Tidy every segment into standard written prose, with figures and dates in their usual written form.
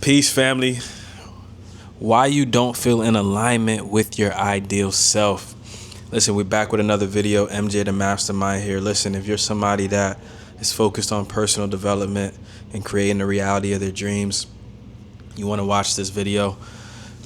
Peace, family. Why you don't feel in alignment with your ideal self. Listen, we're back with another video. MJ the Mastermind here. Listen, if you're somebody that is focused on personal development and creating the reality of their dreams, you want to watch this video,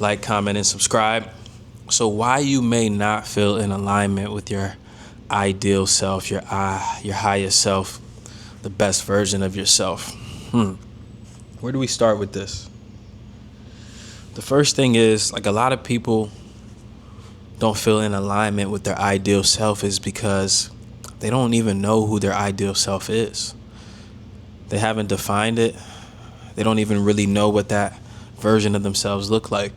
like, comment, and subscribe. So why you may not feel in alignment with your ideal self, your highest self, the best version of yourself. Where do we start with this? The first thing is, like, a lot of people don't feel in alignment with their ideal self is because they don't even know who their ideal self is. They haven't defined it. They don't even really know what that version of themselves look like.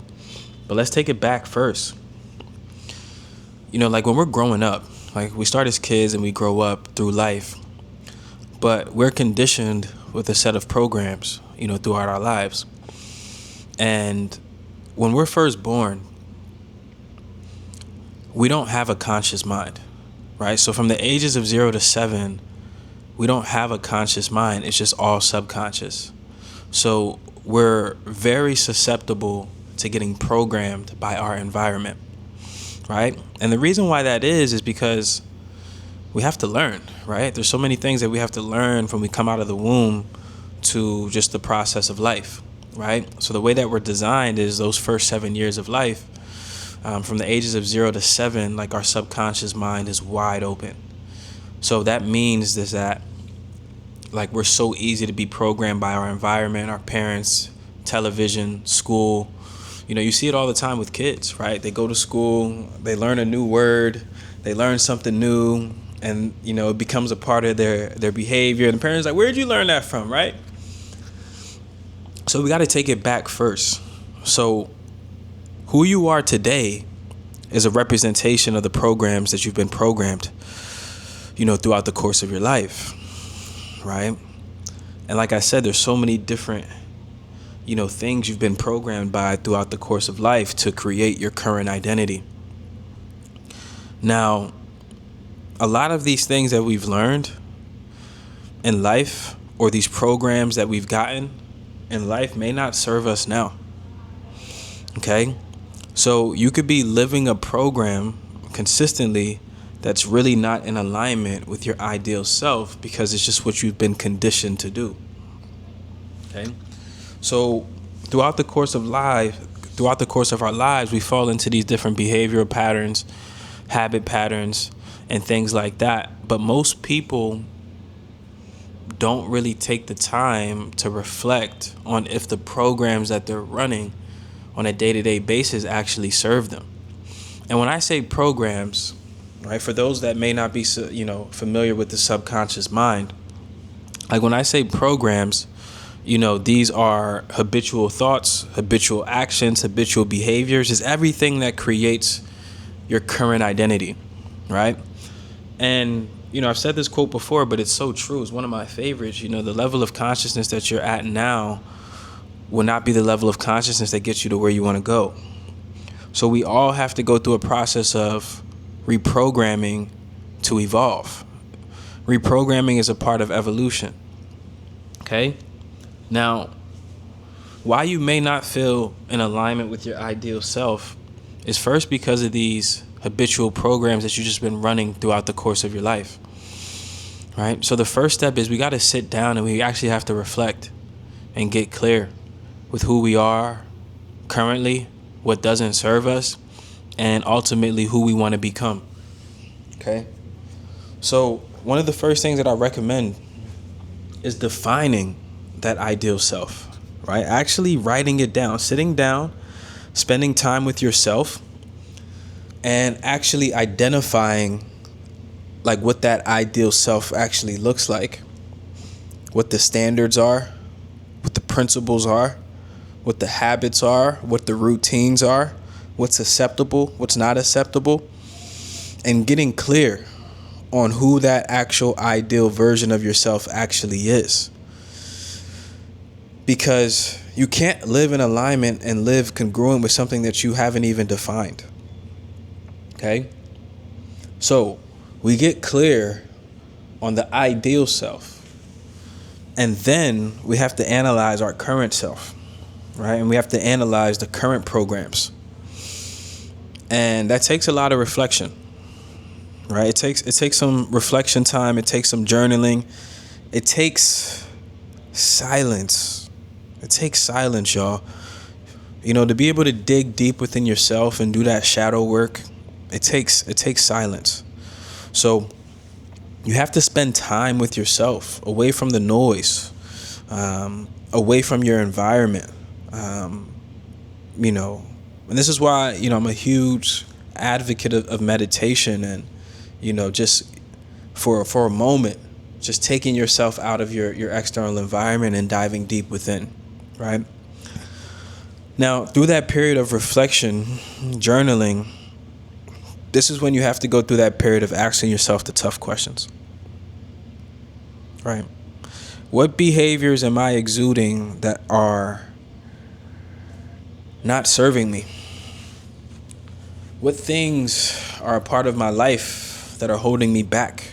But let's take it back first. You know, like when we're growing up, like we start as kids and we grow up through life, but we're conditioned with a set of programs, throughout our lives. And when we're first born, we don't have a conscious mind, right? So from the ages of 0 to 7, we don't have a conscious mind. It's just all subconscious. So we're very susceptible to getting programmed by our environment, right? And the reason why that is because we have to learn, right? There's so many things that we have to learn from we come out of the womb to just the process of life, right? So the way that we're designed is those first 7 years of life, from the ages of 0 to 7, like our subconscious mind is wide open. So that means is that, like, we're so easy to be programmed by our environment, our parents, television, school. You see it all the time with kids, right? They go to school, they learn a new word, they learn something new, and, it becomes a part of their behavior. And the parents are like, where'd you learn that from, right? So we got to take it back first. So who you are today is a representation of the programs that you've been programmed, throughout the course of your life, right? And like I said, there's so many different, things you've been programmed by throughout the course of life to create your current identity. Now, a lot of these things that we've learned in life, or these programs that we've gotten in life, may not serve us now. Okay? So you could be living a program consistently that's really not in alignment with your ideal self because it's just what you've been conditioned to do. Okay? So throughout the course of our lives, we fall into these different behavioral patterns, habit patterns, and things like that. But most people don't really take the time to reflect on if the programs that they're running on a day-to-day basis actually serve them. And when I say programs, right, for those that may not be, familiar with the subconscious mind, like when I say programs, these are habitual thoughts, habitual actions, habitual behaviors. Is everything that creates your current identity, right? And, I've said this quote before, but it's so true. It's one of my favorites. The level of consciousness that you're at now will not be the level of consciousness that gets you to where you want to go. So we all have to go through a process of reprogramming to evolve. Reprogramming is a part of evolution. Okay? Now, why you may not feel in alignment with your ideal self is first because of these habitual programs that you've just been running throughout the course of your life. Right? So the first step is we got to sit down and we actually have to reflect and get clear with who we are currently, what doesn't serve us, and ultimately who we want to become. Okay? So one of the first things that I recommend is defining that ideal self, right? Actually writing it down, sitting down, spending time with yourself, and actually identifying like what that ideal self actually looks like, what the standards are, what the principles are, what the habits are, what the routines are, what's acceptable, what's not acceptable, and getting clear on who that actual ideal version of yourself actually is. Because you can't live in alignment and live congruent with something that you haven't even defined. Okay? So we get clear on the ideal self. And then we have to analyze our current self, right? And we have to analyze the current programs. And that takes a lot of reflection, right? It takes some reflection time. It takes some journaling. It takes silence. It takes silence, y'all. You know, to be able to dig deep within yourself and do that shadow work, it takes silence. So you have to spend time with yourself, away from the noise, away from your environment. You know, and this is why, you know, I'm a huge advocate of meditation, and, you know, just for a moment, just taking yourself out of your external environment and diving deep within, right? Now, through that period of reflection, journaling, this is when you have to go through that period of asking yourself the tough questions, right? What behaviors am I exuding that are not serving me? What things are a part of my life that are holding me back?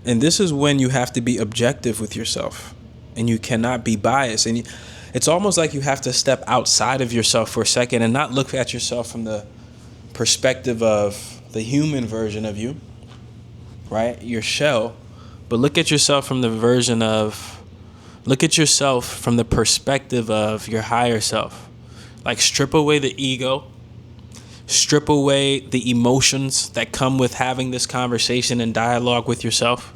And this is when you have to be objective with yourself, and you cannot be biased. And it's almost like you have to step outside of yourself for a second and not look at yourself from the perspective of the human version of you, right? Your shell. But look at yourself from the perspective of your higher self. Like, strip away the ego, strip away the emotions that come with having this conversation and dialogue with yourself.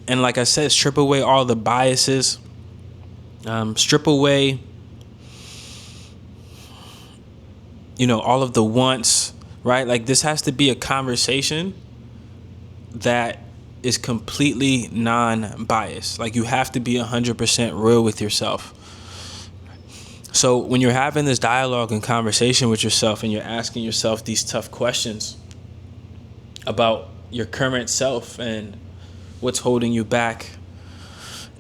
And like I said, strip away all the biases, strip away, you know, all of the wants, right? Like, this has to be a conversation that is completely non-biased. Like, you have to be 100% real with yourself. So when you're having this dialogue and conversation with yourself, and you're asking yourself these tough questions about your current self and what's holding you back,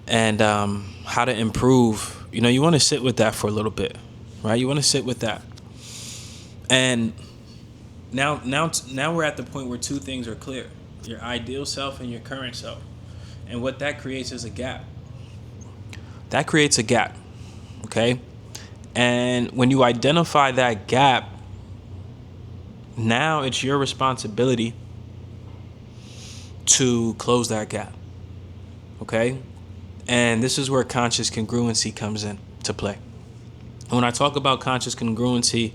and how to improve, you know, you want to sit with that for a little bit, right? You want to sit with that. And now we're at the point where two things are clear: your ideal self and your current self. And what that creates is a gap. That creates a gap, okay? And when you identify that gap, now it's your responsibility to close that gap, okay? And this is where conscious congruency comes in to play. And when I talk about conscious congruency,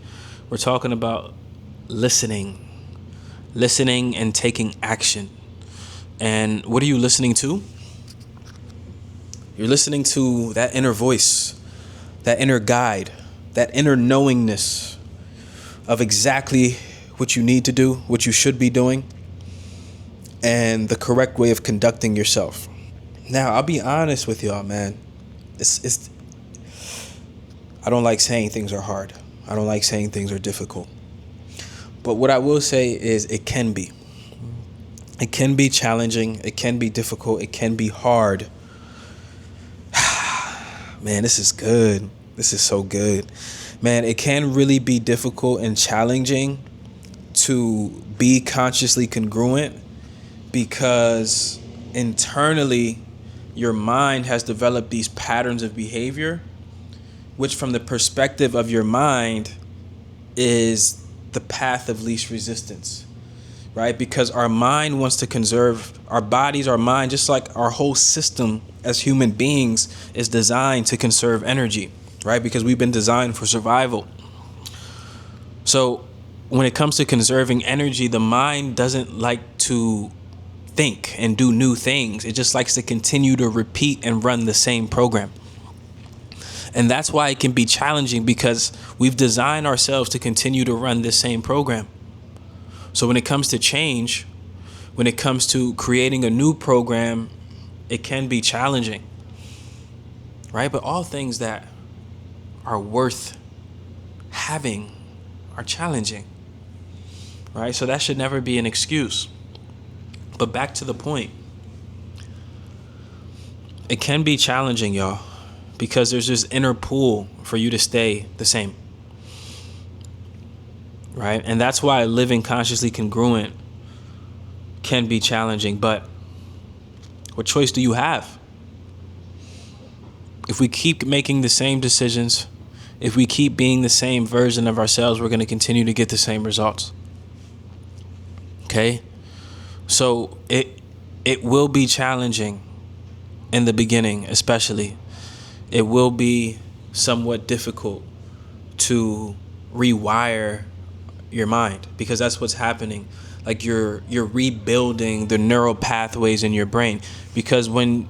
we're talking about listening and taking action. And what are you listening to? You're listening to that inner voice, that inner guide, that inner knowingness of exactly what you need to do, what you should be doing, and the correct way of conducting yourself. Now, I'll be honest with y'all, man. I don't like saying things are hard. I don't like saying things are difficult. But what I will say is it can be. It can be challenging. It can be difficult. It can be hard. Man, this is good. This is so good. Man, it can really be difficult and challenging to be consciously congruent, because internally your mind has developed these patterns of behavior, which from the perspective of your mind is the path of least resistance, right? Because our mind wants to conserve our bodies, our mind, just like our whole system as human beings is designed to conserve energy, right? Because we've been designed for survival. So when it comes to conserving energy, the mind doesn't like to think and do new things. It just likes to continue to repeat and run the same program. And that's why it can be challenging, because we've designed ourselves to continue to run this same program. So when it comes to change, when it comes to creating a new program, it can be challenging, right? But all things that are worth having are challenging, right? So that should never be an excuse. But back to the point. It can be challenging, y'all, because there's this inner pull for you to stay the same, right? And that's why living consciously congruent can be challenging. But what choice do you have? If we keep making the same decisions, if we keep being the same version of ourselves, we're going to continue to get the same results. Okay? So it will be challenging in the beginning, especially. It will be somewhat difficult to rewire your mind, because that's what's happening. Like you're rebuilding the neural pathways in your brain, because when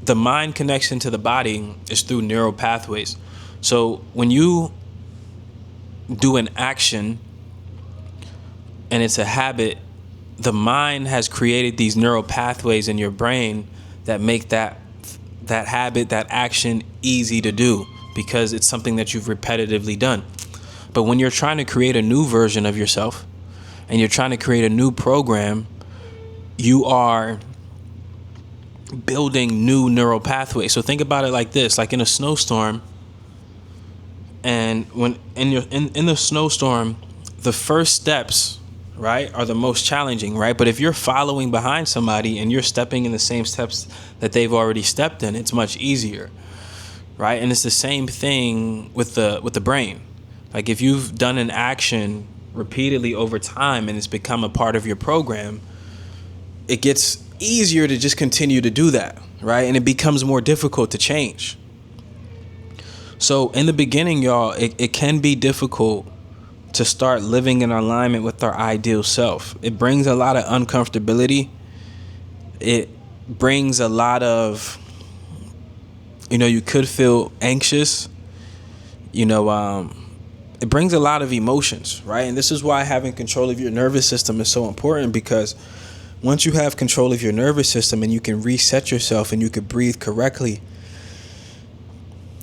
the mind connection to the body is through neural pathways. So when you do an action and it's a habit, the mind has created these neural pathways in your brain that make that habit, that action easy to do, because it's something that you've repetitively done. But when you're trying to create a new version of yourself and you're trying to create a new program, you are building new neural pathways. So think about it like this, like in a snowstorm, and when in the snowstorm, the first steps, right, are the most challenging, right? But if you're following behind somebody and you're stepping in the same steps that they've already stepped in, it's much easier, right? And it's the same thing with the brain. Like if you've done an action repeatedly over time and it's become a part of your program, it gets easier to just continue to do that, right? And it becomes more difficult to change. So in the beginning, y'all, it can be difficult to start living in alignment with our ideal self. It brings a lot of uncomfortability. It brings a lot of, you could feel anxious. It brings a lot of emotions, right? And this is why having control of your nervous system is so important, because once you have control of your nervous system and you can reset yourself and you can breathe correctly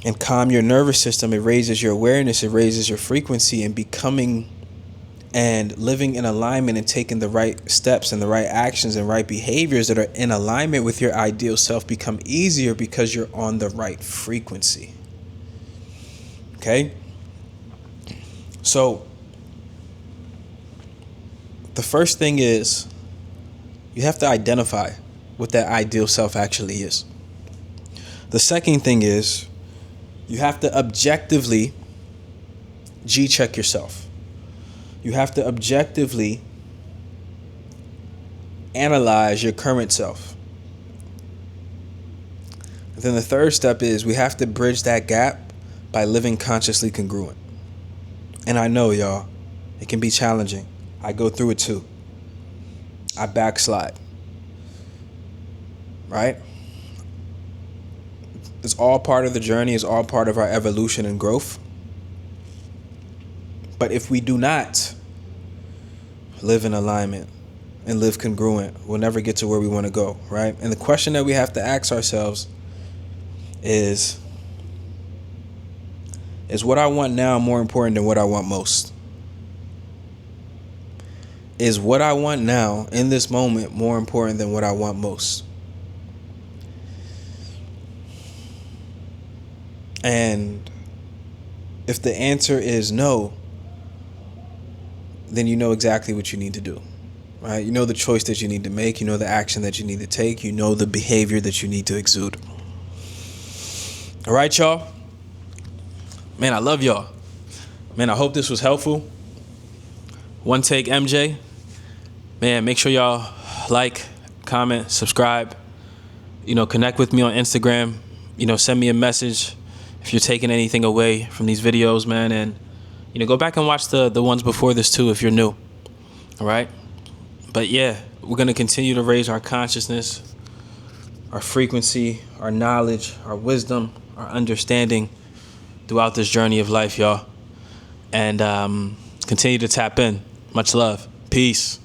and calm your nervous system, it raises your awareness, it raises your frequency, and becoming and living in alignment and taking the right steps and the right actions and right behaviors that are in alignment with your ideal self become easier because you're on the right frequency. Okay? So the first thing is you have to identify what that ideal self actually is. The second thing is you have to objectively G-check yourself. You have to objectively analyze your current self. And then the third step is we have to bridge that gap by living consciously congruent. And I know, y'all, it can be challenging. I go through it too. I backslide. Right? It's all part of the journey. It's all part of our evolution and growth. But if we do not live in alignment and live congruent, we'll never get to where we want to go, right? And the question that we have to ask ourselves is what I want now more important than what I want most? Is what I want now in this moment more important than what I want most? And if the answer is no, then you know exactly what you need to do, right? You know the choice that you need to make. You know the action that you need to take. You know the behavior that you need to exude. All right, y'all. Man, I love y'all. Man, I hope this was helpful. One Take MJ. Man, make sure y'all like, comment, subscribe. Connect with me on Instagram. Send me a message if you're taking anything away from these videos, man. And, go back and watch the ones before this too if you're new. All right? But yeah, we're going to continue to raise our consciousness, our frequency, our knowledge, our wisdom, our understanding throughout this journey of life, y'all. And continue to tap in. Much love. Peace.